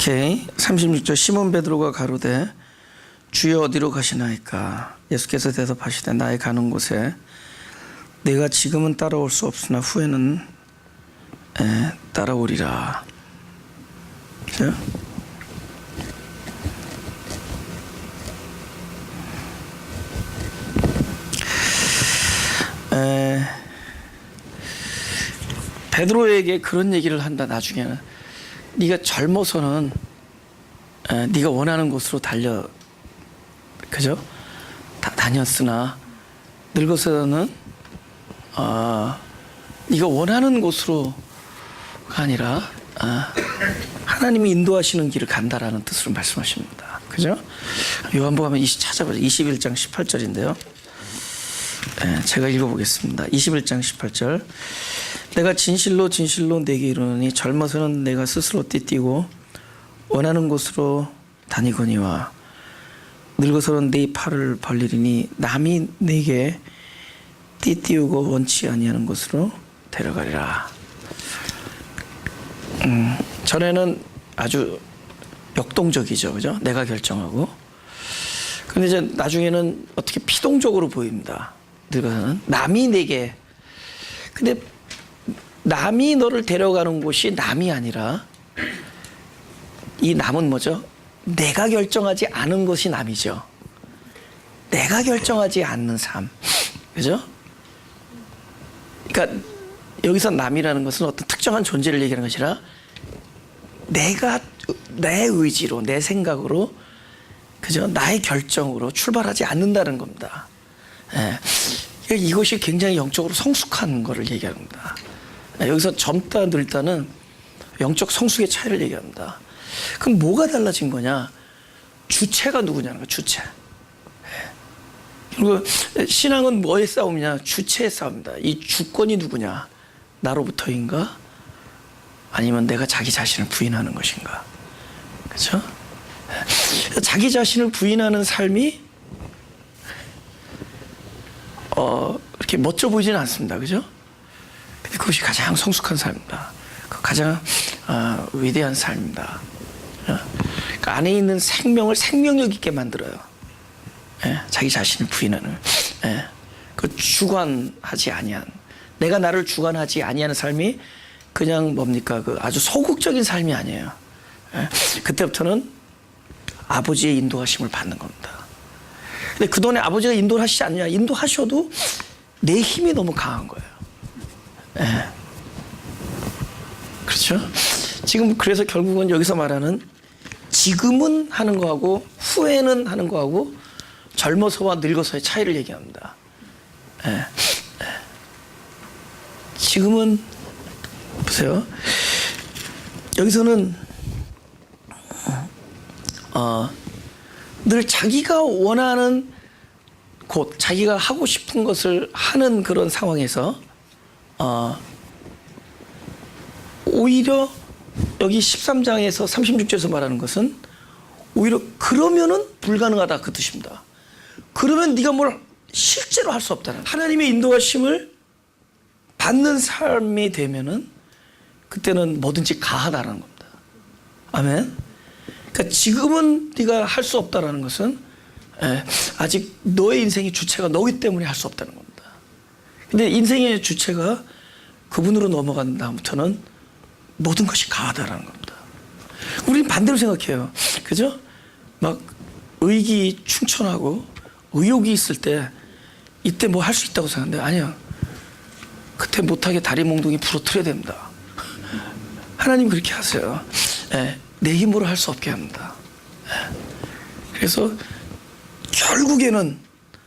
오케이. 36절 시몬 베드로가 가로되 주여 어디로 가시나이까. 예수께서 대답하시되 나의 가는 곳에 내가 지금은 따라올 수 없으나 후에는 따라오리라. 그죠? 베드로에게 그런 얘기를 한다. 나중에는 네가 젊어서는 네가 원하는 곳으로 달려, 그죠? 다녔으나 늙어서는 네가 원하는 곳으로가 아니라 하나님이 인도하시는 길을 간다라는 뜻으로 말씀하십니다. 그죠? 요한복음 찾아보죠. 21장 18절인데요. 제가 읽어보겠습니다. 21장 18절. 내가 진실로 진실로 내게 이르노니 젊어서는 내가 스스로 띠띠고 원하는 곳으로 다니거니와 늙어서는 네 팔을 벌리리니 남이 내게 띠띠우고 원치 아니하는 곳으로 데려가리라. 전에는 아주 역동적이죠, 그죠? 내가 결정하고. 근데 이제 나중에는 어떻게 피동적으로 보입니다. 늙어서는 남이 내게. 근데 남이 너를 데려가는 곳이 남이 아니라 이 남은 뭐죠? 내가 결정하지 않은 것이 남이죠. 내가 결정하지 않는 삶. 그죠? 그러니까 여기서 남이라는 것은 어떤 특정한 존재를 얘기하는 것이 아니라 내가 내 의지로, 내 생각으로, 그죠? 나의 결정으로 출발하지 않는다는 겁니다. 그러니까 이것이 굉장히 영적으로 성숙한 것을 얘기합니다. 여기서 젊다 늙다는 영적 성숙의 차이를 얘기합니다. 그럼 뭐가 달라진 거냐? 주체가 누구냐는 거야. 주체. 그리고 신앙은 뭐의 싸움이냐? 주체의 싸움입니다. 이 주권이 누구냐? 나로부터인가? 아니면 내가 자기 자신을 부인하는 것인가? 그렇죠? 자기 자신을 부인하는 삶이 그렇게 멋져 보이지는 않습니다. 그죠? 근데 그것이 가장 성숙한 삶입니다. 가장 위대한 삶입니다. 그 안에 있는 생명을 생명력 있게 만들어요. 자기 자신을 부인하는, 그 주관하지 아니한, 내가 나를 주관하지 아니하는 삶이 그냥 뭡니까? 그 아주 소극적인 삶이 아니에요. 그때부터는 아버지의 인도하심을 받는 겁니다. 근데 그동안에 아버지가 인도를 하시지 않냐? 인도하셔도 내 힘이 너무 강한 거예요. 그렇죠? 지금 그래서 결국은 여기서 말하는 지금은 하는 거하고 후에는 하는 거하고 젊어서와 늙어서의 차이를 얘기합니다. 지금은 보세요. 여기서는 늘 자기가 원하는 곳, 자기가 하고 싶은 것을 하는 그런 상황에서 오히려 여기 13장에서 36절에서 말하는 것은 오히려 그러면은 불가능하다 그 뜻입니다. 그러면 네가 뭘 실제로 할 수 없다는, 하나님의 인도하심을 받는 삶이 되면은 그때는 뭐든지 가하다는 겁니다. 아멘. 그러니까 지금은 네가 할 수 없다라는 것은 아직 너의 인생의 주체가 너기 때문에 할 수 없다는 겁니다. 근데 인생의 주체가 그분으로 넘어간 다음부터는 모든 것이 가하다라는 겁니다. 우리는 반대로 생각해요. 그죠? 막 의기충천하고 의욕이 있을 때 이때 뭐 할 수 있다고 생각하는데 아니야. 그때 못하게 다리 몽둥이 부러뜨려야 됩니다. 하나님 그렇게 하세요. 내 힘으로 할 수 없게 합니다. 그래서 결국에는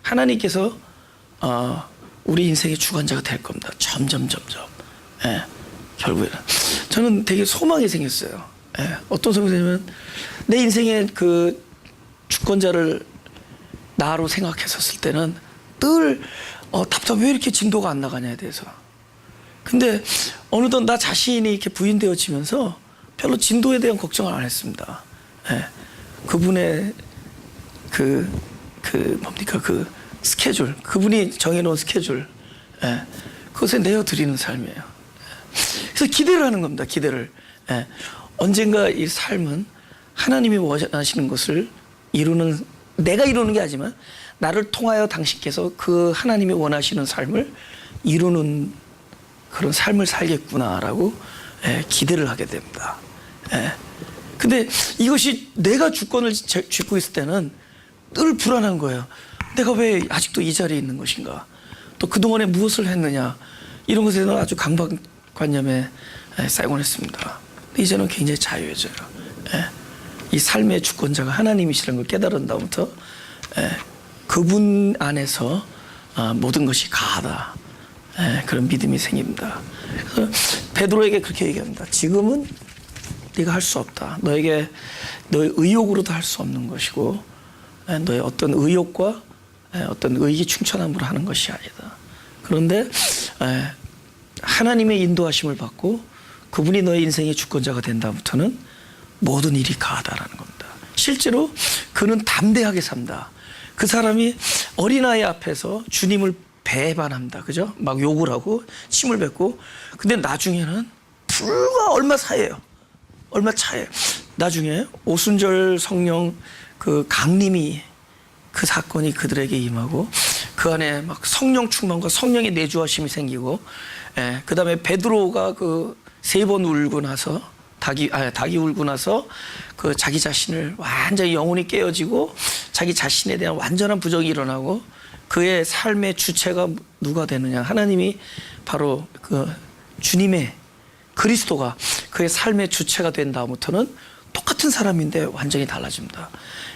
하나님께서 우리 인생의 주관자가 될 겁니다. 점점. 결국에는 저는 되게 소망이 생겼어요. 어떤 소망이 생기냐면 내 인생의 그 주권자를 나로 생각했었을 때는 늘 답답해. 왜 이렇게 진도가 안 나가냐에 대해서. 근데 어느덧 나 자신이 이렇게 부인되어지면서 별로 진도에 대한 걱정을 안 했습니다. 그분의 뭡니까? 그 스케줄, 그분이 정해놓은 스케줄, 그것에 내어드리는 삶이에요. 그래서 기대를 하는 겁니다. 기대를. 언젠가 이 삶은 하나님이 원하시는 것을 이루는, 내가 이루는 게 아니지만 나를 통하여 당신께서 그 하나님이 원하시는 삶을 이루는 그런 삶을 살겠구나라고 기대를 하게 됩니다. 근데 이것이 내가 주권을 쥐고 있을 때는 늘 불안한 거예요. 내가 왜 아직도 이 자리에 있는 것인가? 또 그동안에 무엇을 했느냐? 이런 것에 대해서 아주 강박관념에 쌓이곤 했습니다. 이제는 굉장히 자유해져요. 이 삶의 주권자가 하나님이시라는 걸 깨달은 다음부터 그분 안에서 모든 것이 가하다. 그런 믿음이 생깁니다. 그래서 베드로에게 그렇게 얘기합니다. 지금은 네가 할 수 없다. 너에게 너의 의욕으로도 할 수 없는 것이고 너의 어떤 의욕과 어떤 의기 충천함으로 하는 것이 아니다. 그런데 하나님의 인도하심을 받고 그분이 너의 인생의 주권자가 된 다음부터는 모든 일이 가하다라는 겁니다. 실제로 그는 담대하게 산다. 그 사람이 어린아이 앞에서 주님을 배반합니다. 그죠? 막 욕을 하고 침을 뱉고, 근데 나중에는 불과 얼마 사이에요. 얼마 차이에요. 나중에 오순절 성령 그 강림이, 그 사건이 그들에게 임하고 그 안에 막 성령 충만과 성령의 내주하심이 생기고, 그 다음에 베드로가 그 3번 울고 나서 닭이 울고 나서 그 자기 자신을 완전히 영혼이 깨어지고 자기 자신에 대한 완전한 부정이 일어나고 그의 삶의 주체가 누가 되느냐? 하나님이 바로 그 주님의 그리스도가 그의 삶의 주체가 된 다음부터는 똑같은 사람인데 완전히 달라집니다.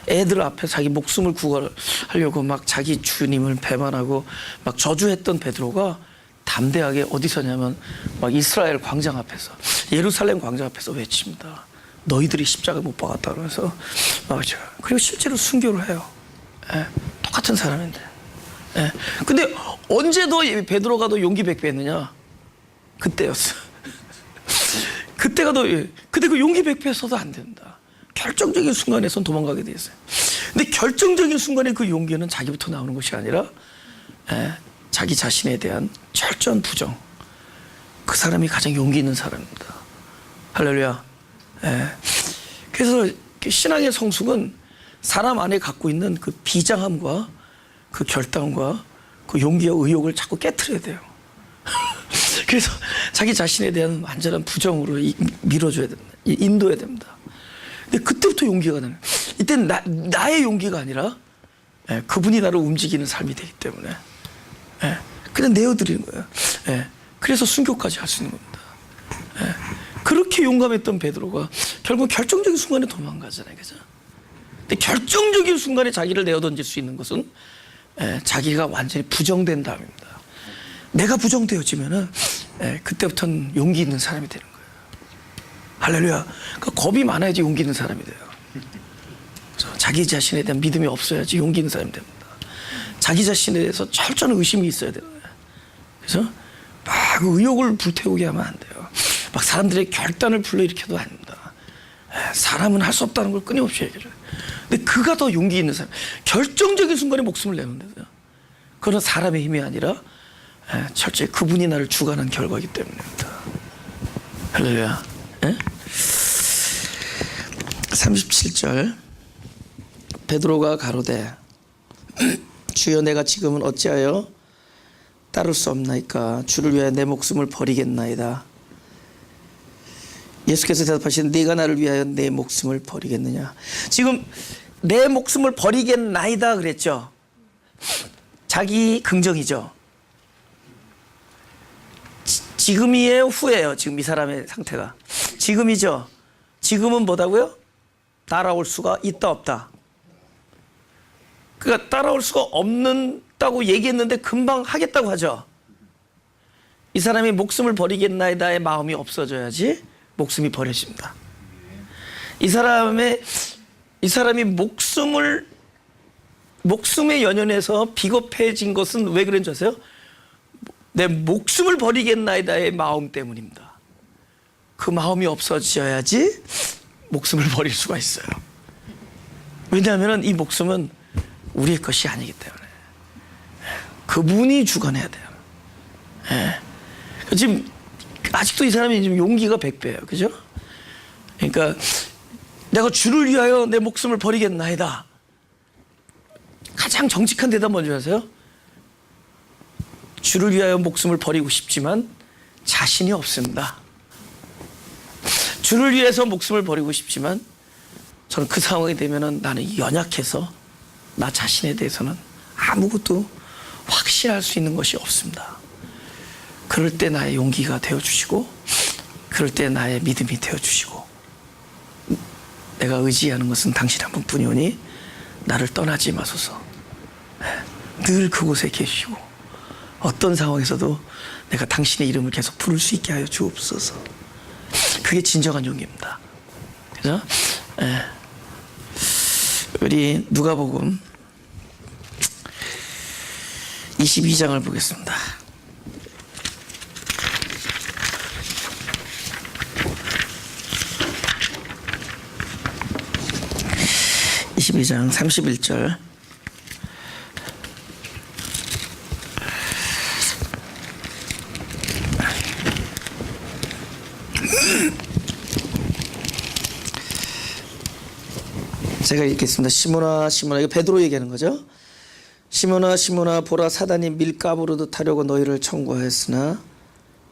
애들 앞에 자기 목숨을 구하려고 막 자기 주님을 배반하고 막 저주했던 베드로가 담대하게 어디서냐면 막 이스라엘 광장 앞에서, 예루살렘 광장 앞에서 외칩니다. 너희들이 십자가 못 박았다 그러면서 맞아. 그리고 실제로 순교를 해요. 똑같은 사람인데. 근데 언제 더 베드로가 더 용기 백배했느냐? 그때였어. 그때가 더. 근데 그 용기 백배했어도 안 된다. 결정적인 순간에선 도망가게 돼 있어요. 근데 결정적인 순간에 그 용기는 자기부터 나오는 것이 아니라 자기 자신에 대한 철저한 부정. 그 사람이 가장 용기 있는 사람입니다. 할렐루야. 그래서 신앙의 성숙은 사람 안에 갖고 있는 그 비장함과 그 결단과 그 용기와 의욕을 자꾸 깨트려야 돼요. 그래서 자기 자신에 대한 완전한 부정으로 밀어줘야 됩니다. 인도해야 됩니다. 근데 그때부터 용기가 나는. 이때는 나의 용기가 아니라 그분이 나를 움직이는 삶이 되기 때문에 그냥 내어드리는 거예요. 그래서 순교까지 할 수 있는 겁니다. 그렇게 용감했던 베드로가 결국 결정적인 순간에 도망가잖아요. 그죠? 근데 결정적인 순간에 자기를 내어던질 수 있는 것은 자기가 완전히 부정된 다음입니다. 내가 부정되어지면은 그때부터는 용기 있는 사람이 되는 거예요. 할렐루야. 그러니까 겁이 많아야지 용기 있는 사람이 돼요. 그래서 자기 자신에 대한 믿음이 없어야지 용기 있는 사람이 됩니다. 자기 자신에 대해서 철저한 의심이 있어야 되는 거예요. 그래서 막 의욕을 불태우게 하면 안 돼요. 막 사람들의 결단을 불러일으켜도 안 된다. 사람은 할 수 없다는 걸 끊임없이 얘기해요. 근데 그가 더 용기 있는 사람, 결정적인 순간에 목숨을 내면 돼요. 그건 사람의 힘이 아니라 철저히 그분이 나를 주관한 결과이기 때문입니다. 할렐루야. 37절 베드로가 가로되 주여 내가 지금은 어찌하여 따를 수 없나이까? 주를 위하여 내 목숨을 버리겠나이다. 예수께서 대답하신 네가 나를 위하여 내 목숨을 버리겠느냐? 지금 내 목숨을 버리겠나이다 그랬죠. 자기 긍정이죠. 지금이에요, 후예요? 지금 이 사람의 상태가 지금이죠. 지금은 뭐다고요? 따라올 수가 있다 없다. 그러니까 따라올 수가 없는다고 얘기했는데 금방 하겠다고 하죠. 이 사람이 목숨을 버리겠나이다의 마음이 없어져야지 목숨이 버려집니다. 이 사람이 목숨에 연연해서 비겁해진 것은 왜 그런 줄 아세요? 내 목숨을 버리겠나이다의 마음 때문입니다. 그 마음이 없어져야지 목숨을 버릴 수가 있어요. 왜냐하면 이 목숨은 우리의 것이 아니기 때문에 그분이 주관해야 돼요. 지금 아직도 이 사람이 지금 용기가 100배예요. 그죠? 그러니까 내가 주를 위하여 내 목숨을 버리겠나이다. 가장 정직한 대답 먼저 하세요. 주를 위하여 목숨을 버리고 싶지만 자신이 없습니다. 주를 위해서 목숨을 버리고 싶지만 저는 그 상황이 되면은 나는 연약해서 나 자신에 대해서는 아무것도 확신할 수 있는 것이 없습니다. 그럴 때 나의 용기가 되어주시고, 그럴 때 나의 믿음이 되어주시고, 내가 의지하는 것은 당신 한 분뿐이오니 나를 떠나지 마소서. 늘 그곳에 계시고 어떤 상황에서도 내가 당신의 이름을 계속 부를 수 있게 하여 주옵소서. 그게 진정한 용기입니다. 그죠? 우리 누가복음 22장을 보겠습니다. 22장 31절. 제가 읽겠습니다. 시몬아 시몬아, 이거 베드로 얘기하는 거죠. 시몬아 시몬아, 보라 사단이 밀가부르듯 하려고 너희를 청구하였으나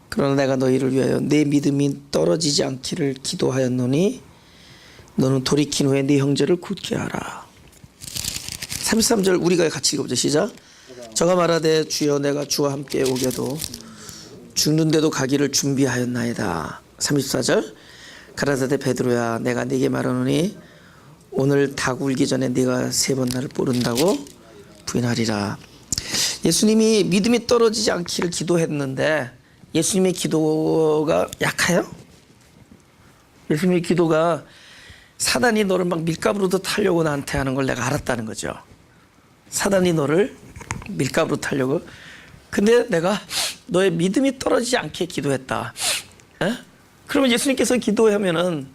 그러나 내가 너희를 위하여 내 믿음이 떨어지지 않기를 기도하였노니 너는 돌이킨 후에 네 형제를 굳게 하라. 33절 우리가 같이 읽어보자. 시작. 저가 말하되 주여 내가 주와 함께 오게도 죽는데도 가기를 준비하였나이다. 34절 가라사대 베드로야 내가 네게 말하노니 오늘 닭 울기 전에 네가 3번 나를 모른다고 부인하리라. 예수님이 믿음이 떨어지지 않기를 기도했는데 예수님의 기도가 약해요? 예수님의 기도가 사단이 너를 막 밀가부르듯 하려고 나한테 하는 걸 내가 알았다는 거죠. 사단이 너를 밀가부르듯 하려고. 근데 내가 너의 믿음이 떨어지지 않게 기도했다. 에? 그러면 예수님께서 기도하면은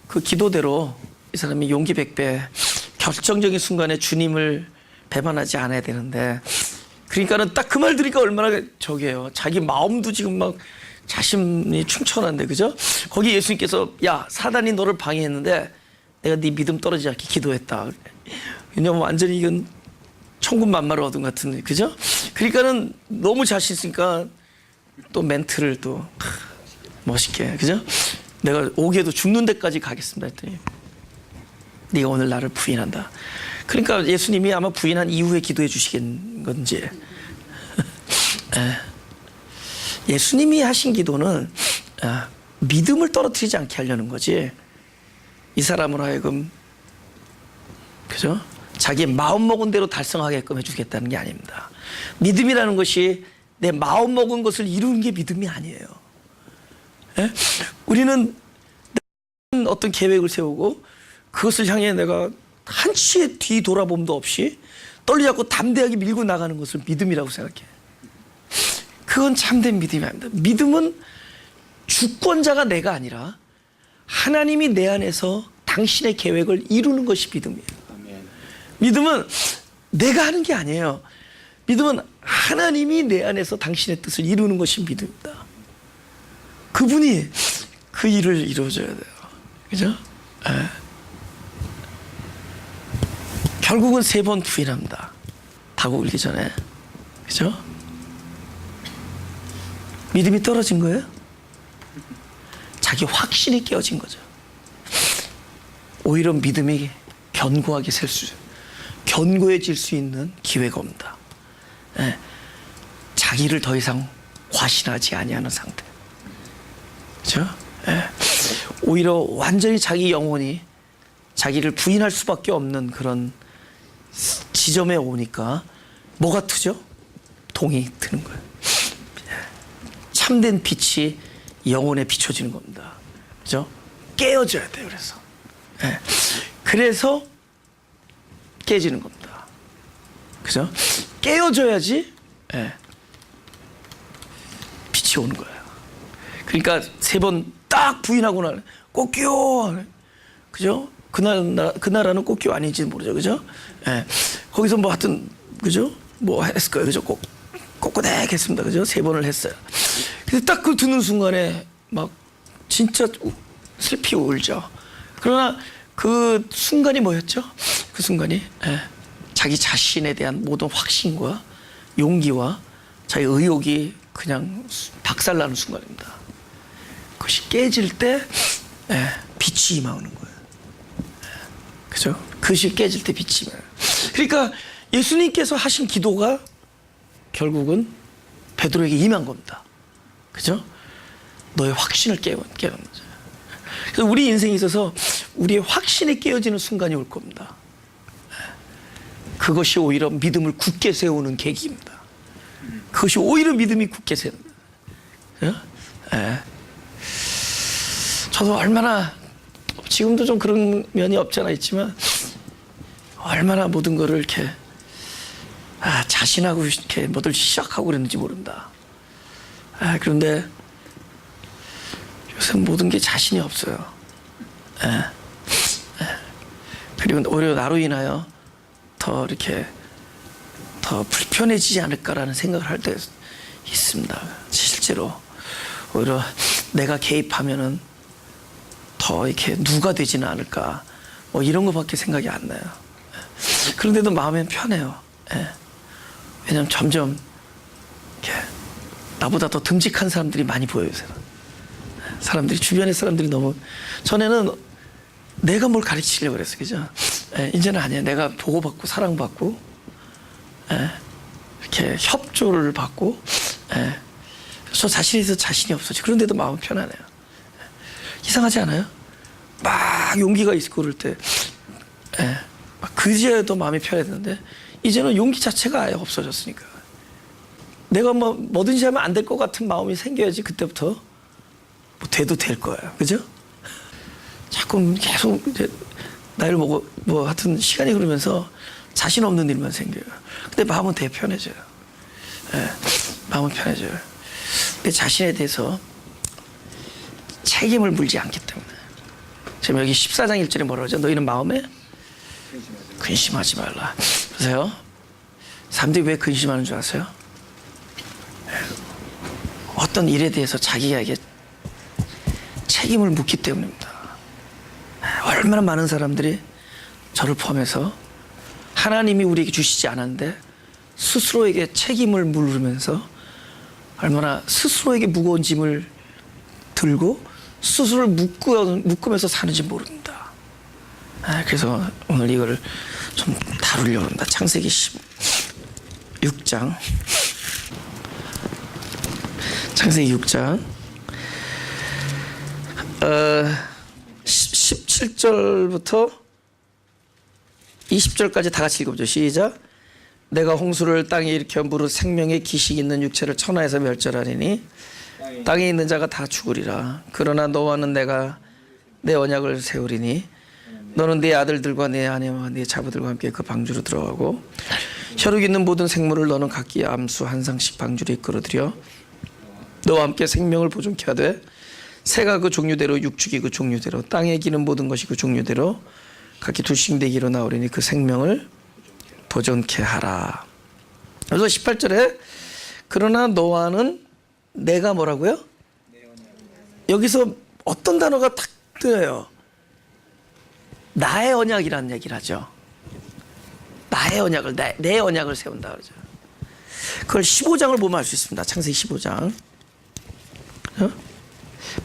그 기도대로 이 사람이 용기 100배 결정적인 순간에 주님을 배반하지 않아야 되는데, 그러니까는 딱 그 말 들으니까 얼마나 저게요. 자기 마음도 지금 막 자신이 충천한데, 그죠? 거기 예수님께서 야 사단이 너를 방해했는데 내가 네 믿음 떨어지지 않게 기도했다. 왜냐면 완전히 이건 천군만마를 얻은 것 같은데, 그죠? 그러니까는 너무 자신 있으니까 또 멘트를 또 멋있게, 그죠? 내가 오게도 죽는 데까지 가겠습니다 했더니 네가 오늘 나를 부인한다. 그러니까 예수님이 아마 부인한 이후에 기도해 주시겠는 건지. 예수님이 하신 기도는 믿음을 떨어뜨리지 않게 하려는 거지, 이 사람으로 하여금, 그죠? 자기 마음먹은 대로 달성하게끔 해주겠다는 게 아닙니다. 믿음이라는 것이 내 마음먹은 것을 이루는 게 믿음이 아니에요. 우리는 어떤 계획을 세우고 그것을 향해 내가 한치의 뒤 돌아봄도 없이 떨리지 않고 담대하게 밀고 나가는 것을 믿음이라고 생각해. 그건 참된 믿음이 아닙니다. 믿음은 주권자가 내가 아니라 하나님이 내 안에서 당신의 계획을 이루는 것이 믿음이에요. 믿음은 내가 하는 게 아니에요. 믿음은 하나님이 내 안에서 당신의 뜻을 이루는 것이 믿음입니다. 그분이 그 일을 이루어줘야 돼요. 그죠? 결국은 3번 부인합니다. 닭 울기 전에. 그죠? 믿음이 떨어진 거예요? 자기 확신이 깨어진 거죠. 오히려 믿음이 견고해질 수 있는 기회가 옵니다. 자기를 더 이상 과신하지 아니하는 상태. 그렇죠? 오히려 완전히 자기 영혼이 자기를 부인할 수밖에 없는 그런 지점에 오니까 뭐가 트죠? 동이 트는 거예요. 참된 빛이 영혼에 비춰지는 겁니다. 그죠? 깨어져야 돼요. 그래서 깨지는 겁니다. 그죠? 깨어져야지 빛이 오는 거예요. 그러니까 3번 딱 부인하고 나면 꽃기호, 그죠? 그 나라는 꽃기호 아닌지 모르죠, 그죠? 거기서 뭐 하여튼, 그죠? 뭐 했을 거예요, 그죠? 꼿꼿하게 했습니다, 그죠? 3번을 했어요. 근데 딱 그 듣는 순간에 막 진짜 슬피 울죠. 그러나 그 순간이 뭐였죠? 그 순간이 자기 자신에 대한 모든 확신과 용기와 자기 의욕이 그냥 박살나는 순간입니다. 그것이 깨질 때 빛이 임하는 거예요. 그죠? 그것이 깨질 때 빛이 임해요. 그러니까 예수님께서 하신 기도가 결국은 베드로에게 임한 겁니다. 그죠? 너의 확신을 깨우는 거죠. 그래서 우리 인생에 있어서 우리의 확신이 깨어지는 순간이 올 겁니다. 그것이 오히려 믿음을 굳게 세우는 계기입니다. 그것이 오히려 믿음이 굳게 세우는 거예요. 저도 얼마나 지금도 좀 그런 면이 없지 않아 있지만 얼마나 모든 거를 이렇게 자신하고 이렇게 뭐들 시작하고 그랬는지 모른다. 그런데 요새 모든 게 자신이 없어요. 그리고 오히려 나로 인하여 더 이렇게 더 불편해지지 않을까라는 생각을 할 때 있습니다. 실제로 오히려 내가 개입하면은 더 이렇게 누가 되지는 않을까 뭐 이런 거밖에 생각이 안 나요. 그런데도 마음엔 편해요. 왜냐면 점점 이렇게 나보다 더 듬직한 사람들이 많이 보여요. 사람들이 주변의 사람들이 너무 전에는 내가 뭘 가르치려고 그랬어, 그죠? 이제는 아니에요. 내가 보고받고 사랑받고 이렇게 협조를 받고 저 자신에 대해서 자신이 없어지. 그런데도 마음 편하네요. 이상하지 않아요? 막 용기가 있고 그럴 때 그제도 마음이 편해야 되는데 이제는 용기 자체가 아예 없어졌으니까 내가 뭐든지 하면 안 될 것 같은 마음이 생겨야지 그때부터 뭐 돼도 될 거예요. 그죠? 자꾸 계속 이제 나이를 먹고 뭐 하여튼 시간이 흐르면서 자신 없는 일만 생겨요. 근데 마음은 되게 편해져요. 마음은 편해져요. 내 자신에 대해서 책임을 물지 않기 때문에. 지금 여기 14장 1절에 뭐라고 하죠? 너희는 마음에 근심하지 말라. 보세요. 사람들이 왜 근심하는 줄 아세요? 어떤 일에 대해서 자기에게 책임을 묻기 때문입니다. 얼마나 많은 사람들이 저를 포함해서 하나님이 우리에게 주시지 않았는데 스스로에게 책임을 물으면서 얼마나 스스로에게 무거운 짐을 들고 스스로를 묶으면서 사는지 모릅니다. 그래서 오늘 이거를 좀 다루려고 합니다. 창세기 16장 창세기 6장 17절부터 20절까지 다 같이 읽어보죠. 시작. 내가 홍수를 땅에 일으켜 무릇 생명의 기식 있는 육체를 천하에서 멸절하리니 땅에 있는 자가 다 죽으리라. 그러나 너와는 내가 내 언약을 세우리니 너는 네 아들들과 네 아내와 네 자부들과 함께 그 방주로 들어가고 혈육 있는 모든 생물을 너는 각기 암수 한 상씩 방주로 이끌어들여 너와 함께 생명을 보존케 하되 새가 그 종류대로 육축이 그 종류대로 땅에 기는 모든 것이 그 종류대로 각기 둘씩 내기로 나오리니 그 생명을 보존케 하라. 그래서 18절에 그러나 너와는 내가 뭐라고요? 여기서 어떤 단어가 탁 뜨여요. 나의 언약이라는 얘기를 하죠. 나의 언약을 내 언약을 세운다 그러죠. 그걸 15장을 보면 알 수 있습니다. 창세기 15장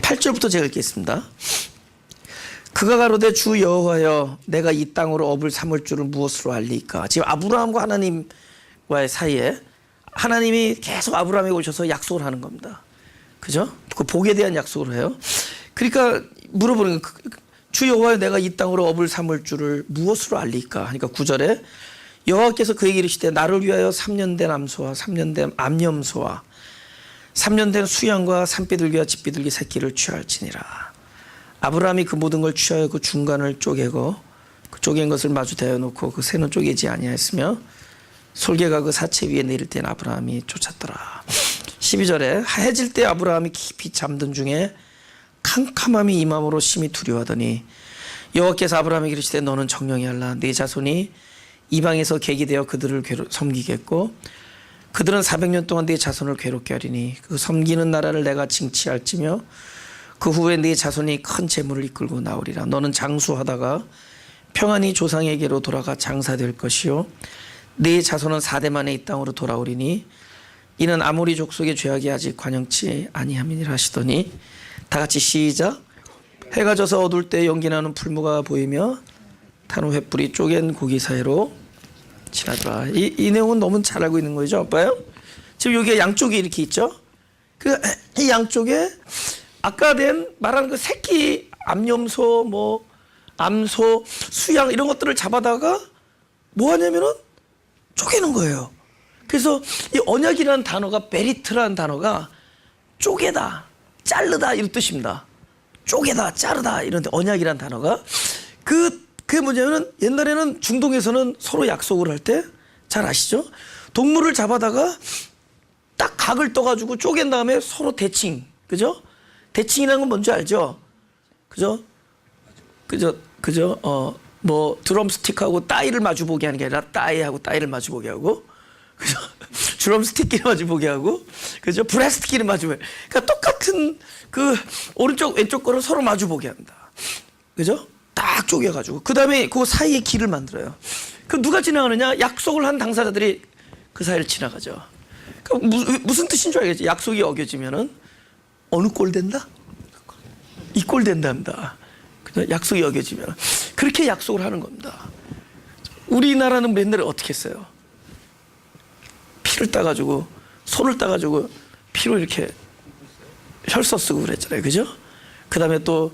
8절부터 제가 읽겠습니다. 그가 가로되 주 여호와여 내가 이 땅으로 업을 삼을 줄을 무엇으로 알리까. 지금 아브라함과 하나님과의 사이에 하나님이 계속 아브라함에게 오셔서 약속을 하는 겁니다. 그죠? 그 복에 대한 약속을 해요. 그러니까 물어보는 거, 주 여호와여 내가 이 땅으로 업을 삼을 줄을 무엇으로 알리까. 그러니까 9절에 여호와께서 그에게 이르시되 나를 위하여 3년 된 암소와 3년 된 암염소와 3년 된 수양과 산비둘기와 집비둘기 새끼를 취할지니라. 아브라함이 그 모든 걸 취하여 그 중간을 쪼개고 그 쪼갠 것을 마주 대어 놓고 그 새는 쪼개지 아니하였으며 솔개가 그 사체 위에 내릴 때는 아브라함이 쫓았더라. 12절에 해질 때 아브라함이 깊이 잠든 중에 캄캄함이 임함으로 심히 두려워하더니 여호와께서 아브라함에게 이르시되 너는 정령이 할라. 네 자손이 이방에서 객이 되어 그들을 섬기겠고 그들은 400년 동안 네 자손을 괴롭게 하리니 그 섬기는 나라를 내가 징치할지며 그 후에 네 자손이 큰 재물을 이끌고 나오리라. 너는 장수하다가 평안히 조상에게로 돌아가 장사될 것이요 네 자손은 4대 만에 이 땅으로 돌아오리니 이는 아모리 족속의 죄악이 아직 관영치 아니함이니라 하시더니 다 같이 시작. 해가 져서 어두울 때 연기나는 풀무가 보이며 타는 횃불이 쪼갠 고기 사이로 지나더라. 이 내용은 너무 잘 알고 있는 거죠, 아빠요? 지금 여기에 양쪽이 이렇게 있죠. 이 양쪽에 아까 말하는 그 새끼 암염소, 뭐 암소, 수양 이런 것들을 잡아다가 뭐 하냐면은 쪼개는 거예요. 그래서 이 언약이라는 단어가 베리트라는 단어가 쪼개다, 자르다 이런 뜻입니다. 쪼개다, 자르다 이런 언약이라는 단어가 그게 뭐냐면은 옛날에는 중동에서는 서로 약속을 할 때 잘 아시죠? 동물을 잡아다가 딱 각을 떠가지고 쪼갠 다음에 서로 대칭, 그죠? 대칭이라는 건 뭔지 알죠? 그죠? 뭐 드럼스틱하고 따위를 마주보게 하는 게 아니라 따위하고 따위를 마주보게 하고, 그죠? 드럼스틱끼리 마주보게 하고, 그죠? 브레스트끼리 마주보게. 그러니까 똑같은 그 오른쪽 왼쪽 거를 서로 마주보게 한다. 그죠? 딱 쪼개가지고 그 다음에 그 사이에 길을 만들어요. 그 누가 지나가느냐? 약속을 한 당사자들이 그 사이를 지나가죠. 그러니까 무슨 뜻인 줄 알겠지? 약속이 어겨지면은 어느 꼴 된다? 이 꼴 된답니다. 약속이 어겨지면 그렇게 약속을 하는 겁니다. 우리나라는 맨날 어떻게 했어요? 피를 따가지고 손을 따가지고 피로 이렇게 혈서 쓰고 그랬잖아요, 그죠? 그 다음에 또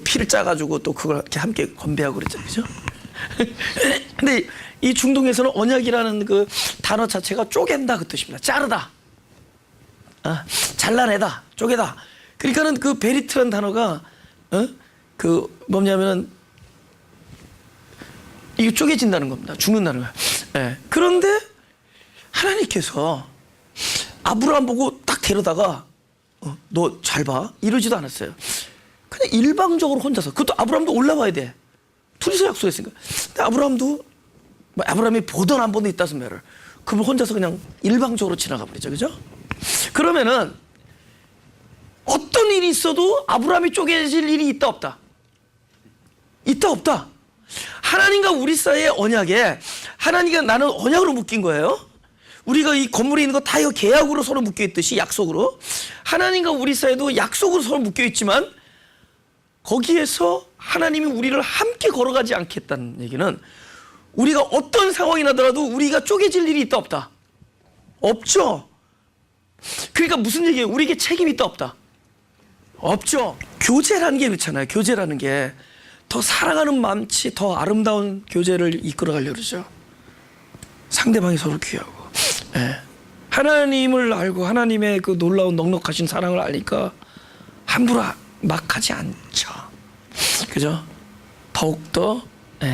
피를 짜가지고 또 그걸 이렇게 함께 건배하고 그랬잖아요, 그죠? 근데 이 중동에서는 언약이라는 그 단어 자체가 쪼갠다 그 뜻입니다. 자르다, 잘라내다, 쪼개다. 그러니까는 그 베리트라는 단어가 그 뭐냐면은 이게 쪼개진다는 겁니다. 죽는다는 거예요. 네. 그런데 하나님께서 아브라함 보고 딱 데려다가 너 잘 봐 이러지도 않았어요. 그냥 일방적으로 혼자서, 그것도 아브라함도 올라와야 돼. 둘이서 약속했으니까. 근데 아브라함이 보던 안 보던 있다는 말을 그분 혼자서 그냥 일방적으로 지나가 버리죠, 그죠? 그러면은 어떤 일이 있어도 아브라함이 쪼개질 일이 있다 없다? 있다 없다? 하나님과 우리 사이의 언약에 하나님과 나는 언약으로 묶인 거예요. 우리가 이 건물에 있는 거 다 이거 계약으로 서로 묶여 있듯이 약속으로 하나님과 우리 사이도 약속으로 서로 묶여 있지만 거기에서 하나님이 우리를 함께 걸어가지 않겠다는 얘기는 우리가 어떤 상황이 나더라도 우리가 쪼개질 일이 있다 없다? 없죠. 그러니까 무슨 얘기예요? 우리에게 책임이 있다 없다? 없죠. 교제라는 게 그렇잖아요. 교제라는 게 더 사랑하는 마음치 더 아름다운 교제를 이끌어가려고 그러죠. 상대방이 서로 귀하고, 네. 하나님을 알고 하나님의 그 놀라운 넉넉하신 사랑을 아니까 함부로 막 하지 않죠. 그죠? 더욱더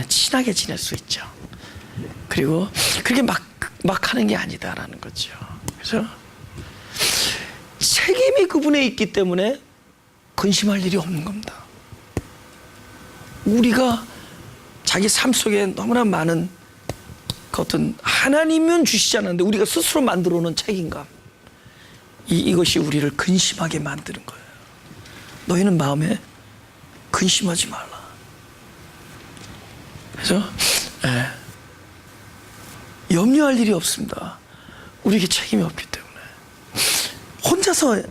친하게 지낼 수 있죠. 그리고 그렇게 막 하는 게 아니다라는 거죠. 그죠? 책임이 그분에 있기 때문에 근심할 일이 없는 겁니다. 우리가 자기 삶 속에 너무나 많은 그 어떤 하나님은 주시지 않았는데 우리가 스스로 만들어 놓은 책임감, 이것이 우리를 근심하게 만드는 거예요. 너희는 마음에 근심하지 말라. 그래서 염려할 일이 없습니다. 우리에게 책임이 없기 때문에. 혼자서